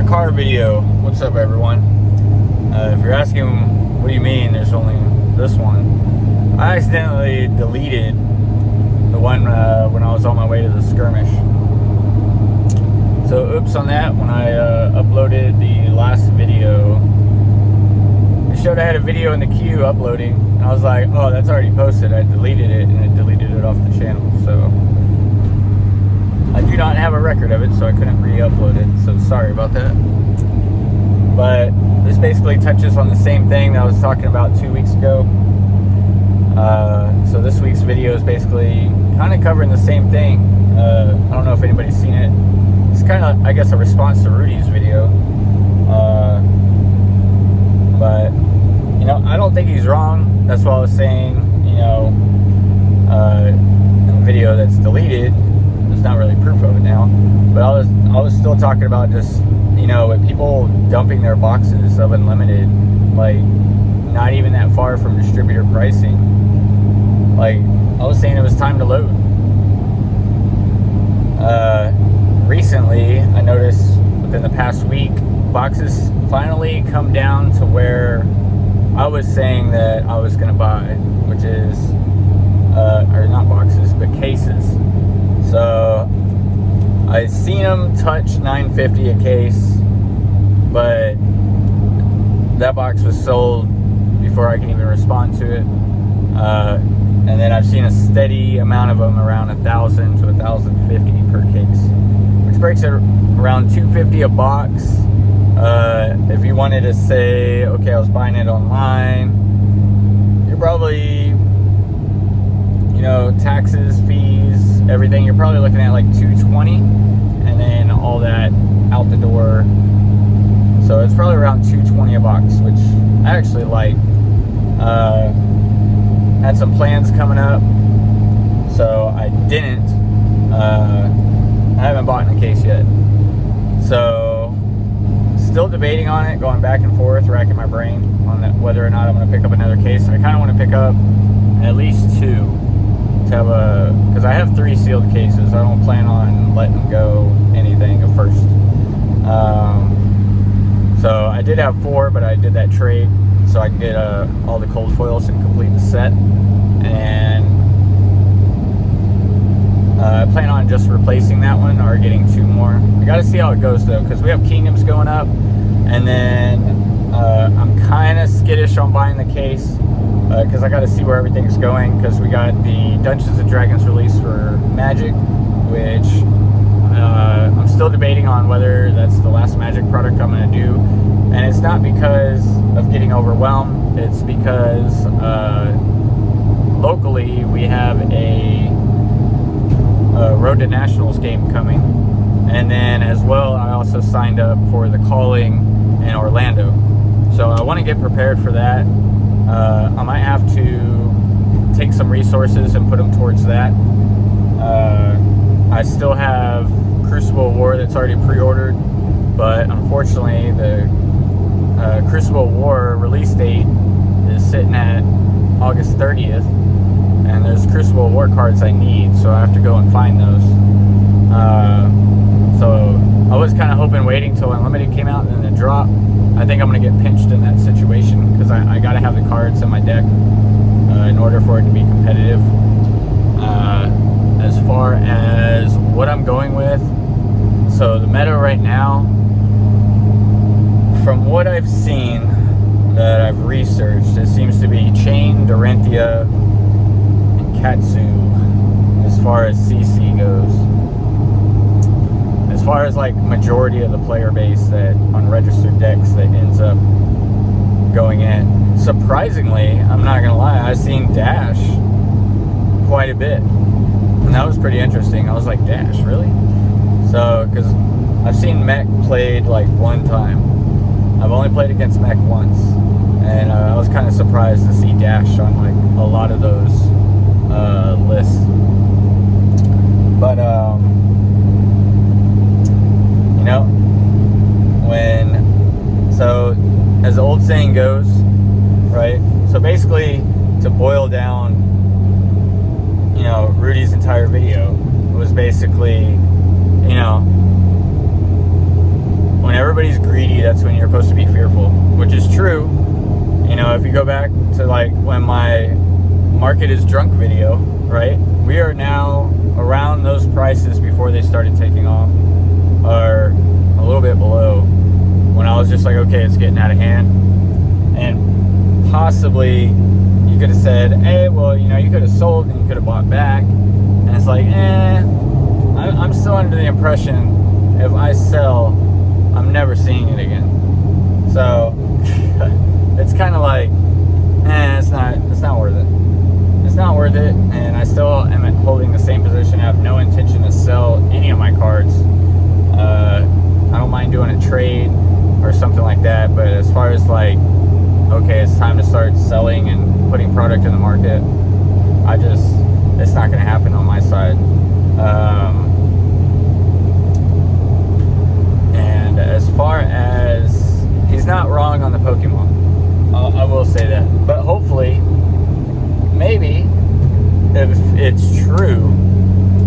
car video. What's up, everyone? If you're asking what do you mean there's only this one, I accidentally deleted the one when I was on my way to the skirmish. So oops on that. When I uploaded the last video, it showed I had a video in the queue uploading, and I was like, oh, that's already posted. I deleted it, and it deleted it off the channel. So I do not have a record of it, so I couldn't re-upload it, so sorry about that. But this basically touches on the same thing that I was talking about 2 weeks ago. So this week's video is basically kind of covering the same thing. I don't know if anybody's seen it. It's kind of, I guess, a response to Rudy's video. But, you know, I don't think he's wrong. That's what I was saying, you know, in the video that's deleted. There's not really proof of it now, but I was still talking about just, you know, with people dumping their boxes of unlimited, like not even that far from distributor pricing. Like I was saying, it was time to load. Recently, I noticed within the past week, boxes finally come down to where I was saying that I was going to buy, which is, or not boxes, but cases. So I seen them touch $9.50 a case, but that box was sold before I can even respond to it. And then I've seen a steady amount of them around $1,000 to $1,050 per case, which breaks it around $250 a box. If you wanted to say, okay, I was buying it online, you're probably, you know, taxes, fees, everything, you're probably looking at like $220, and then all that out the door. So it's probably around $220 a box, which I actually like. Had some plans coming up, so I didn't. I haven't bought in a case yet. So still debating on it, going back and forth, racking my brain on that, whether or not I'm going to pick up another case. I kind of want to pick up at least two. To have because I have 3 sealed cases. I don't plan on letting go anything at first. So I did have 4, but I did that trade so I can get all the cold foils and complete the set. And I plan on just replacing that one or getting 2 more. We got to see how it goes though, because we have Kingdoms going up, and then I'm kind of skittish on buying the case. Because I got to see where everything's going, because we got the Dungeons & Dragons release for Magic, which I'm still debating on whether that's the last Magic product I'm going to do. And it's not because of getting overwhelmed, it's because locally we have a Road to Nationals game coming. And then as well, I also signed up for the Calling in Orlando. So I want to get prepared for that. I might have to take some resources and put them towards that. I still have Crucible War that's already pre-ordered, but unfortunately the Crucible War release date is sitting at August 30th, and there's Crucible War cards I need, so I have to go and find those. So I was kind of hoping waiting till Unlimited came out and then the drop. I think I'm going to get pinched in that situation, because I got to have the cards in my deck in order for it to be competitive. As far as what I'm going with, so the meta right now, from what I've seen that I've researched, it seems to be Chain, Doranthia, and Katsu as far as CC goes. As far as like majority of the player base that on registered decks that ends up going in. Surprisingly, I'm not gonna lie, I've seen Dash quite a bit, and that was pretty interesting. I was like, Dash, really? So, because I've seen Mech played like 1 time. I've only played against Mech once, and I was kind of surprised to see Dash on like a lot of those lists. But you know, so as the old saying goes, right? So basically, to boil down, you know, Rudy's entire video was basically, you know, when everybody somebody's greedy, that's when you're supposed to be fearful, which is true. You know, if you go back to like when my market is drunk video, right? We are now around those prices before they started taking off, or a little bit below, when I was just like, okay, it's getting out of hand. And possibly you could have said, hey, well, you know, you could have sold and you could have bought back. And it's like, I'm still under the impression if I sell, I'm never seeing it again. So it's kind of like, it's not worth it. It's not worth it, and I still am holding the same position. I have no intention to sell any of my cards. I don't mind doing a trade or something like that, but as far as like, okay, it's time to start selling and putting product in the market, it's not going to happen on my side. And as far as, he's not wrong on the Pokemon, I will say that. But hopefully, maybe, if it's true,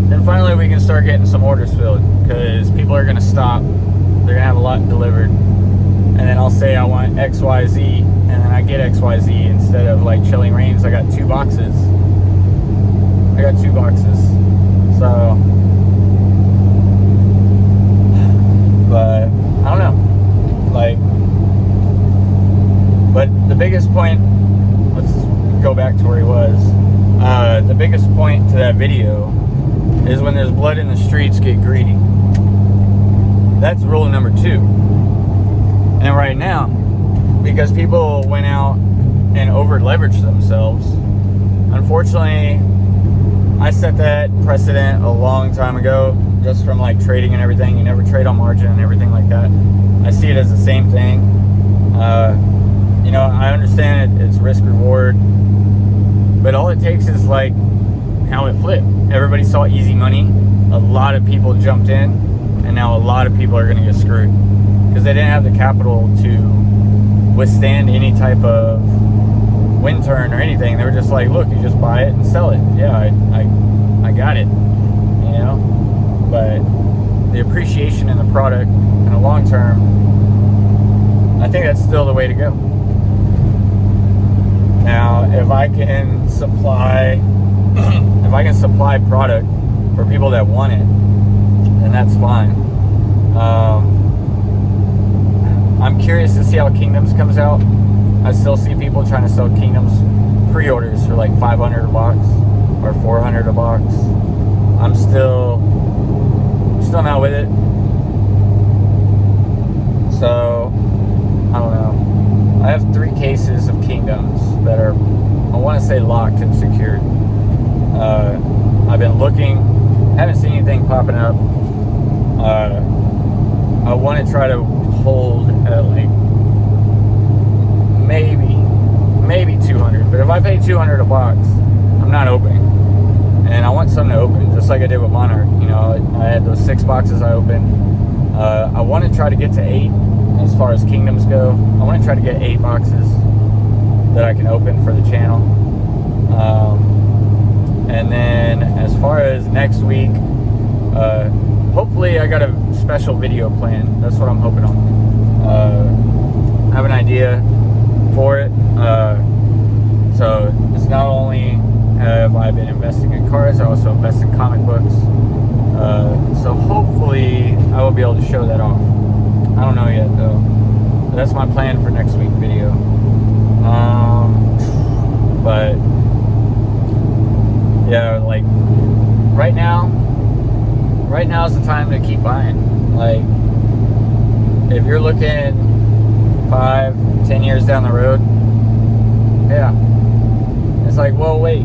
then finally we can start getting some orders filled, because people are going to stop. They're going to have a lot delivered. And then I'll say I want XYZ, and then I get XYZ instead of like Chilling Reigns. I got 2 boxes. So, but I don't know. Like, but the biggest point, let's go back to where he was. The biggest point to that video is when there's blood in the streets, get greedy. That's rule number 2. And right now, because people went out and over leveraged themselves, unfortunately, I set that precedent a long time ago, just from like trading and everything. You never trade on margin and everything like that. I see it as the same thing. You know, I understand it's risk reward, but all it takes is like how it flipped. Everybody saw easy money. A lot of people jumped in, and now a lot of people are going to get screwed because they didn't have the capital to withstand any type of wind turn or anything. They were just like, look, you just buy it and sell it. Yeah, I got it, you know. But the appreciation in the product in the long term, I think that's still the way to go. Now, if I can supply product for people that want it, then that's fine. I'm curious to see how Kingdoms comes out. I still see people trying to sell Kingdoms pre-orders for like $500 a box or $400 a box. I'm still not with it. So, I don't know. I have 3 cases of Kingdoms that are, I want to say, locked and secured. I've been looking, haven't seen anything popping up. I want to try to hold at like maybe 200, but if I pay 200 a box, I'm not opening. And I want some to open, just like I did with Monarch. You know, I had those 6 boxes I opened. I want to try to get to 8 as far as Kingdoms go. I want to try to get 8 boxes that I can open for the channel. And then as far as next week, hopefully I got a special video plan. That's what I'm hoping on. I have an idea for it. So it's not only have I been investing in cards, I also invest in comic books. So hopefully I will be able to show that off. I don't know yet though. But that's my plan for next week's video. But yeah, like right now is the time to keep buying. Like, if you're looking 5-10 years down the road, yeah, it's like, well, wait,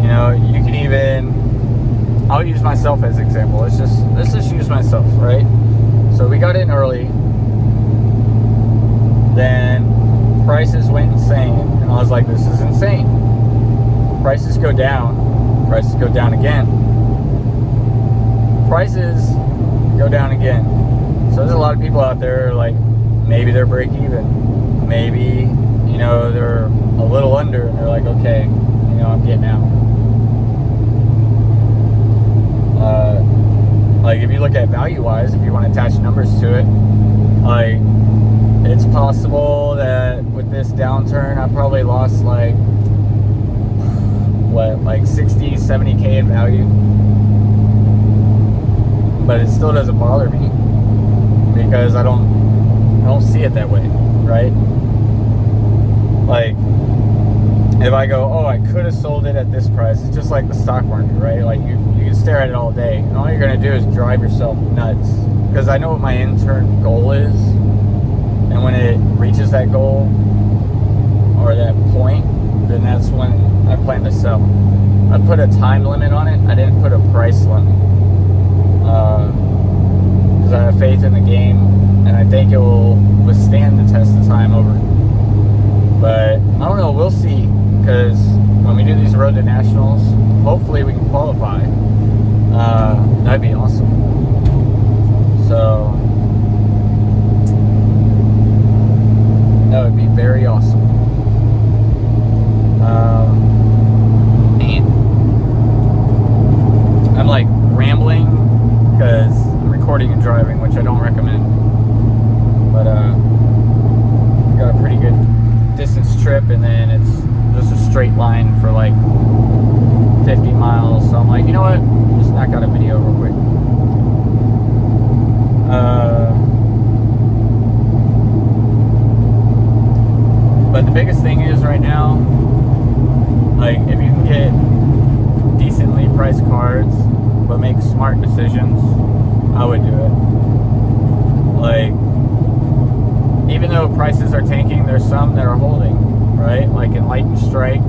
you know, you can even, I'll use myself as an example. Let's just use myself, right? So we got in early, then prices went insane, and I was like, this is insane. Prices go down again. Prices go down again. So there's a lot of people out there, like, maybe they're break even, maybe, you know, they're a little under, and they're like, okay, you know, I'm getting out. Like, if you look at value-wise, if you want to attach numbers to it, like, it's possible that with this downturn, I probably lost like 60, 70K in value. But it still doesn't bother me because I don't see it that way, right? Like, if I go, oh, I could have sold it at this price, it's just like the stock market, right? Like, you can stare at it all day, and all you're going to do is drive yourself nuts. Because I know what my intern goal is, and when it reaches that goal, or that point, then that's when I plan to sell. I put a time limit on it, I didn't put a price limit. Because I have faith in the game, and I think it will withstand the test of time over. But I don't know, we'll see. Because when we do these road to nationals, hopefully we can qualify. That'd be awesome. So that would be very awesome. And I'm like rambling because I'm recording and driving, which I don't recommend. But got a pretty good distance trip, and then it's just a straight line for like 50 miles. So I'm like, you know what? Just knock out a video real quick. But the biggest thing is right now, like, if you can get decently priced cards but make smart decisions, I would do it. Like, even though prices are tanking, there's some that are holding, right? Like in Light and Strike,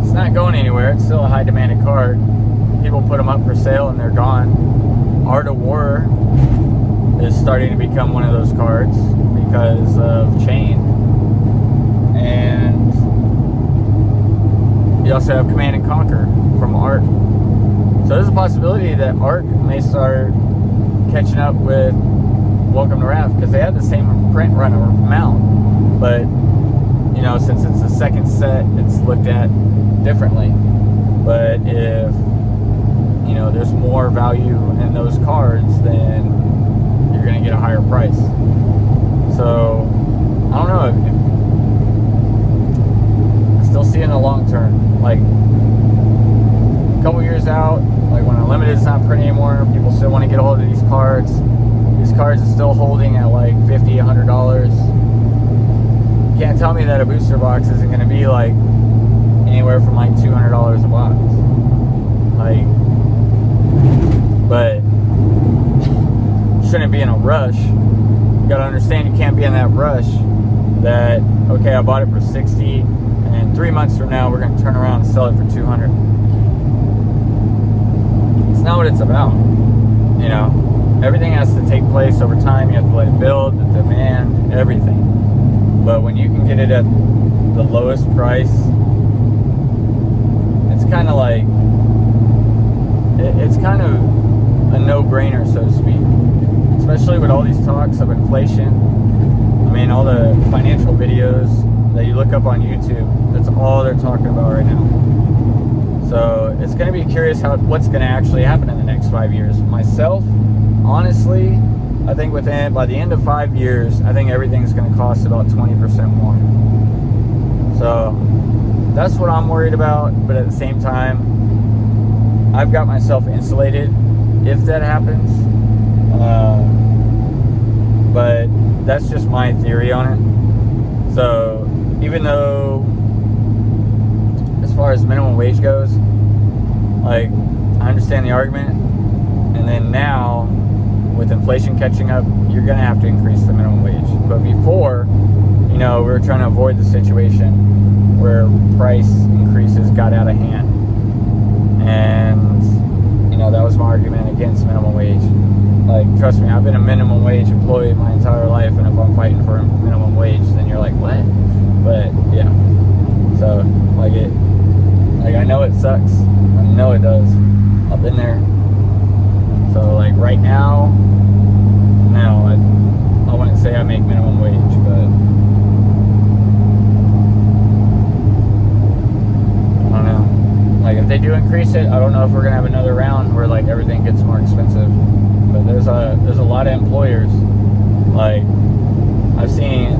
it's not going anywhere. It's still a high demanded card. People put them up for sale and they're gone. Art of War is starting to become one of those cards because of Chain. And you also have Command and Conquer from Arc. So there's a possibility that Arc may start catching up with Welcome to Wrath, because they have the same print run amount, but you know, since it's the second set, it's looked at differently. But if you know there's more value in those cards, then you're going to get a higher price. So I don't know. I still see in the long term, like a couple years out, like when Unlimited's not printing anymore, people still want to get a hold of these cards. These cards are still holding at like $50, $100. You can't tell me that a booster box isn't going to be like anywhere from like $200 a box. Like, but you shouldn't be in a rush. You got to understand you can't be in that rush that, okay, I bought it for 60 and 3 months from now we're going to turn around and sell it for 200. It's not what it's about, you know. Everything has to take place over time. You have to let it build, the demand, everything. But when you can get it at the lowest price, it's kind of like, it's kind of a no-brainer, so to speak. Especially with all these talks of inflation. I mean, all the financial videos that you look up on YouTube, that's all they're talking about right now. So it's going to be curious what's going to actually happen in the next 5 years. Myself, honestly, I think by the end of 5 years, I think everything's going to cost about 20% more. So that's what I'm worried about. But at the same time, I've got myself insulated if that happens. But that's just my theory on it. So even though, as far as minimum wage goes, like, I understand the argument. And then now, with inflation catching up, you're going to have to increase the minimum wage. But before, you know, we were trying to avoid the situation where price increases got out of hand. And, you know, that was my argument against minimum wage. Like, trust me, I've been a minimum wage employee my entire life, and if I'm fighting for a minimum wage, then you're like, what? But, yeah. So, I know it sucks. I know it does. I've been there. So, like, right now, no, I wouldn't say I make minimum wage, but I don't know. Like, if they do increase it, I don't know if we're gonna have another round where like everything gets more expensive. But there's a lot of employers. Like, I've seen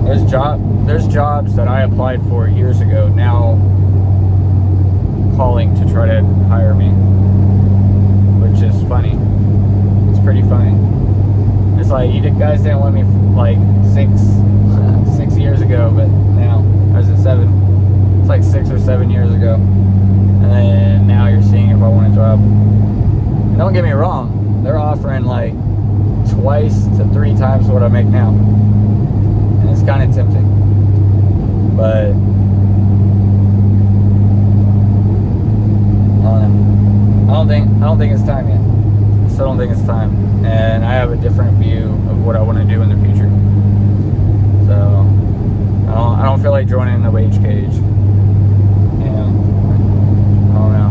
there's jobs that I applied for years ago now calling to try to hire me, which is funny. It's pretty funny. It's like, you guys didn't want me like 6 years ago, but now, or is it 7? It's like 6 or 7 years ago, and then now you're seeing if I want a job. And don't get me wrong, they're offering like twice to 3 times what I make now, and it's kind of tempting, but I don't think it's time yet. I still don't think it's time, and I have a different view of what I want to do in the future. So I don't feel like joining the wage cage. You know, I don't know.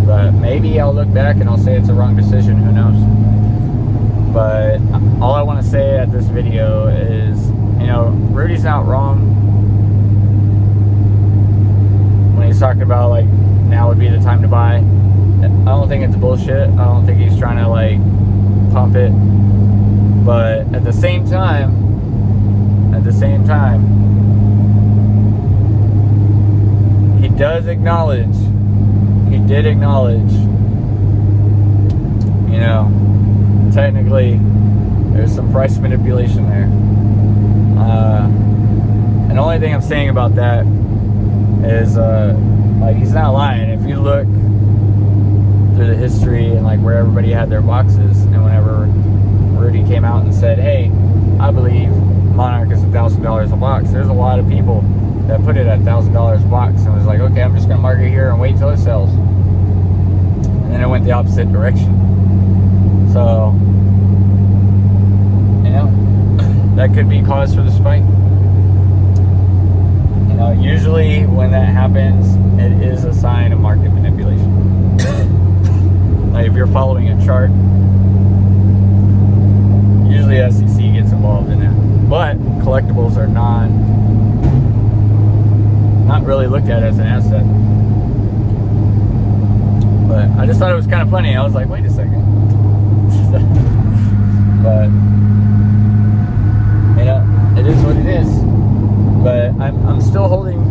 But maybe I'll look back and I'll say it's a wrong decision. Who knows? But all I want to say at this video is, you know, Rudy's not wrong when he's talking about like now would be the time to buy. I don't think it's bullshit. I don't think he's trying to like pump it. But at the same time, he did acknowledge, you know, technically there's some price manipulation there. And the only thing I'm saying about that is, like, he's not lying. If you look through the history and like where everybody had their boxes, and whenever Rudy came out and said, hey, I believe Monarch is $1,000 a box, there's a lot of people that put it at $1,000 a box and was like, okay, I'm just gonna mark it here and wait till it sells. And then it went the opposite direction. So, you know, that could be cause for the spike. You know, usually when that happens, it is a sign of market manipulation. Like, if you're following a chart, usually SEC gets involved in it. But collectibles are not really looked at as an asset. But I just thought it was kind of funny. I was like, wait a second. But, you know, it is what it is. But I'm still holding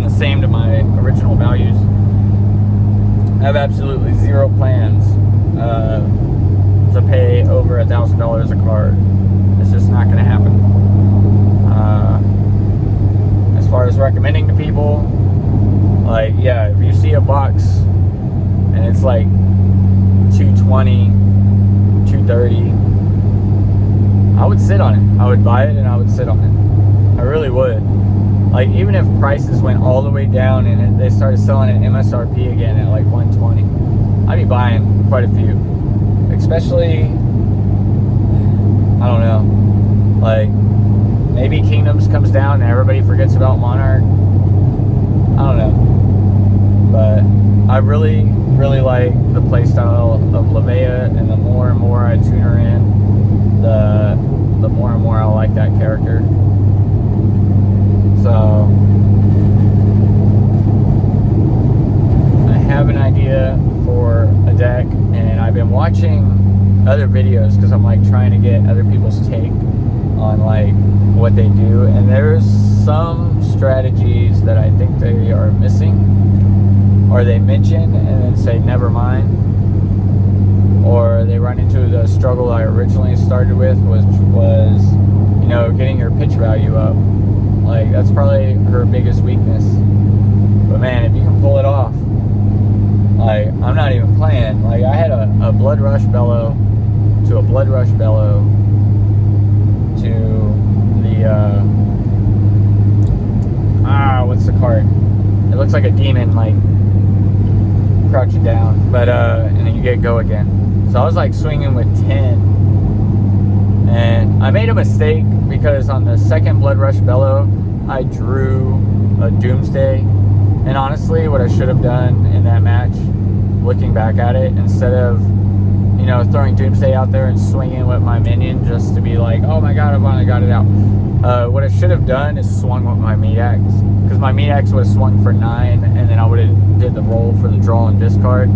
the same to my original values. I have absolutely zero plans to pay over $1,000 a card. It's just not going to happen. As far as recommending to people, like, yeah, if you see a box and it's like $220, $230, I would sit on it. I would buy it and I would sit on it. I really would. Like, even if prices went all the way down and they started selling at MSRP again at like $120, I'd be buying quite a few. Especially, I don't know, like, maybe Kingdoms comes down and everybody forgets about Monarch. I don't know. But I really, really like the playstyle of Lavea, and the more and more I tune her in, the more and more I like that character. So I have an idea for a deck, and I've been watching other videos because I'm like trying to get other people's take on like what they do, and there's some strategies that I think they are missing, or they mention and then say never mind, or they run into the struggle I originally started with, was you know, getting your pitch value up. Like, that's probably her biggest weakness. But man, if you can pull it off, like, I'm not even playing. Like, I had a Blood Rush Bellow to a Blood Rush Bellow to the what's the card? It looks like a demon, like crouching down, but and then you get go again. So I was like swinging with 10, and I made a mistake because on the second Blood Rush Bellow I drew a Doomsday, and honestly what I should have done in that match, looking back at it, instead of, throwing Doomsday out there and swinging with my minion just to be like, oh my god, I finally got it out, What I should have done is swung with my meat axe, because my meat axe would have swung for 9, and then I would have did the roll for the draw and discard,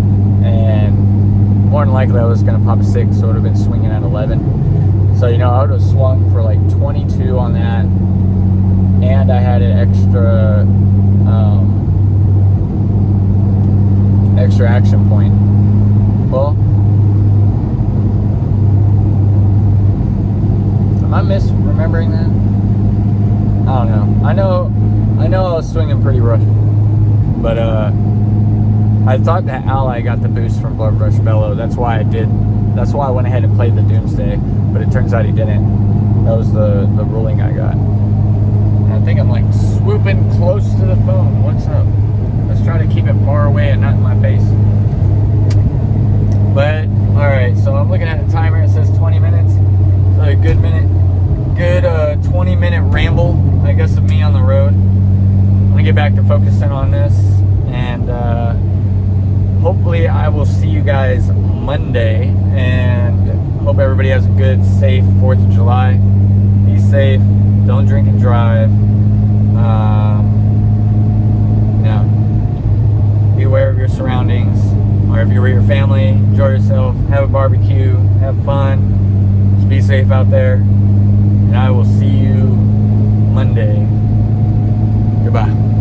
and more than likely I was going to pop a 6, so it would have been swinging at 11. So, I would have swung for like 22 on that, and I had an extra action point. Well, am I misremembering that? I don't know. I know I was swinging pretty rough, but I thought that ally got the boost from Blood Rush Bellow. That's why I went ahead and played the Doomsday, but it turns out he didn't. That was the ruling I got. And I think I'm like swooping close to the phone. What's up? Let's try to keep it far away and not in my face. But alright, so I'm looking at the timer. It says 20 minutes. So a good 20-minute ramble, I guess, of me on the road. I'm gonna get back to focusing on this, and hopefully I will see you guys Monday, and hope everybody has a good, safe 4th of July. Be safe, don't drink and drive. Be aware of your surroundings, or if you're with your family, enjoy yourself, have a barbecue, have fun, just be safe out there, and I will see you Monday. Goodbye.